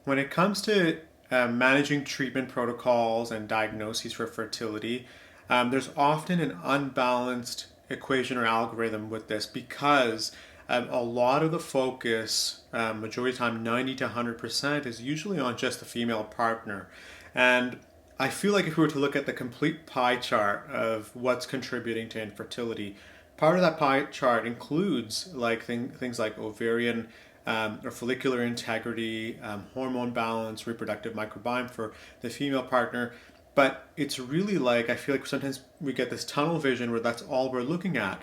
When it comes to managing treatment protocols and diagnoses for fertility, there's often an unbalanced equation or algorithm with this because a lot of the focus, majority of the time, 90 to 100%, is usually on just the female partner. And I feel like if we were to look at the complete pie chart of what's contributing to infertility, part of that pie chart includes like things like ovarian or follicular integrity, hormone balance, reproductive microbiome for the female partner. But it's really like, I feel like sometimes we get this tunnel vision where that's all we're looking at.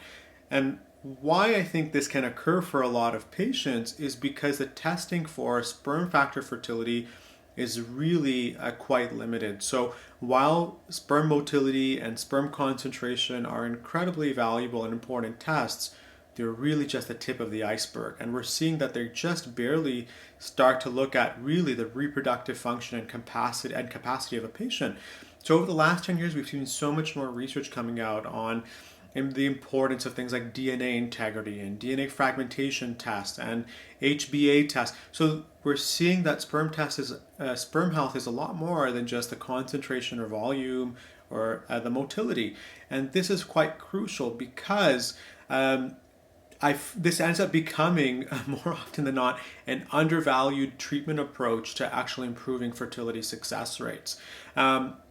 And why I think this can occur for a lot of patients is because the testing for sperm factor fertility is really quite limited. So while sperm motility and sperm concentration are incredibly valuable and important tests, they're really just the tip of the iceberg. And we're seeing that they just barely start to look at really the reproductive function and capacity of a patient. So over the last 10 years, we've seen so much more research coming out on the importance of things like DNA integrity and DNA fragmentation tests and HbA tests. So we're seeing that sperm health is a lot more than just the concentration or volume or the motility, and this is quite crucial because this ends up becoming more often than not an undervalued treatment approach to actually improving fertility success rates.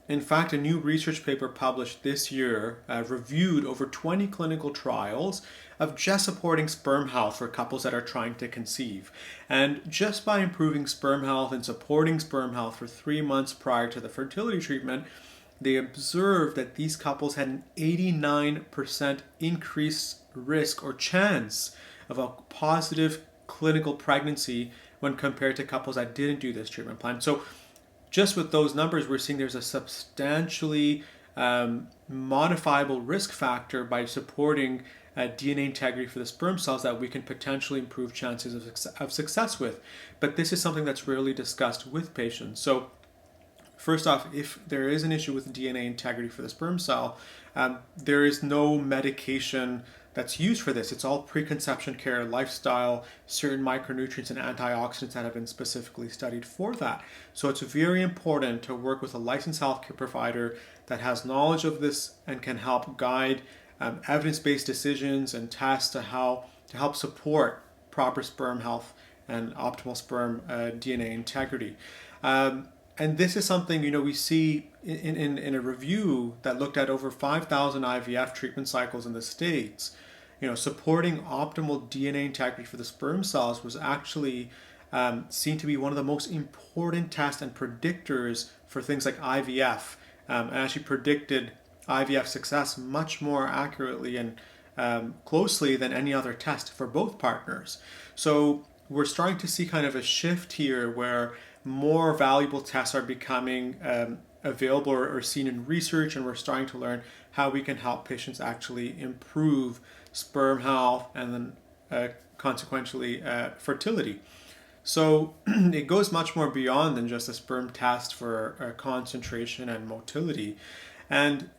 In fact, a new research paper published this year reviewed over 20 clinical trials of just supporting sperm health for couples that are trying to conceive. And just by improving sperm health and supporting sperm health for 3 months prior to the fertility treatment, they observed that these couples had an 89% increased risk or chance of a positive clinical pregnancy when compared to couples that didn't do this treatment plan. So just with those numbers, we're seeing there's a substantially modifiable risk factor by supporting DNA integrity for the sperm cells that we can potentially improve chances of success with. But this is something that's rarely discussed with patients. So first off, if there is an issue with DNA integrity for the sperm cell, there is no medication that's used for this. It's all preconception care, lifestyle, certain micronutrients and antioxidants that have been specifically studied for that. So it's very important to work with a licensed healthcare provider that has knowledge of this and can help guide evidence-based decisions and tests to help support proper sperm health and optimal sperm DNA integrity. And this is something, we see in a review that looked at over 5,000 IVF treatment cycles in the States. Supporting optimal DNA integrity for the sperm cells was actually seen to be one of the most important tests and predictors for things like IVF, and actually predicted IVF success much more accurately and closely than any other test for both partners. So we're starting to see kind of a shift here where more valuable tests are becoming available or seen in research, and we're starting to learn how we can help patients actually improve sperm health and then consequently fertility. So it goes much more beyond than just a sperm test for concentration and motility. And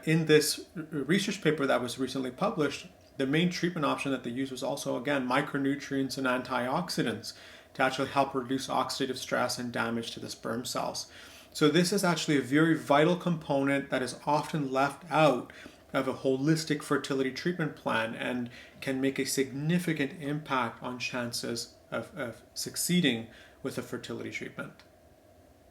in this research paper that was recently published, the main treatment option that they used was also, again, micronutrients and antioxidants to actually help reduce oxidative stress and damage to the sperm cells. So this is actually a very vital component that is often left out of a holistic fertility treatment plan and can make a significant impact on chances of succeeding with a fertility treatment.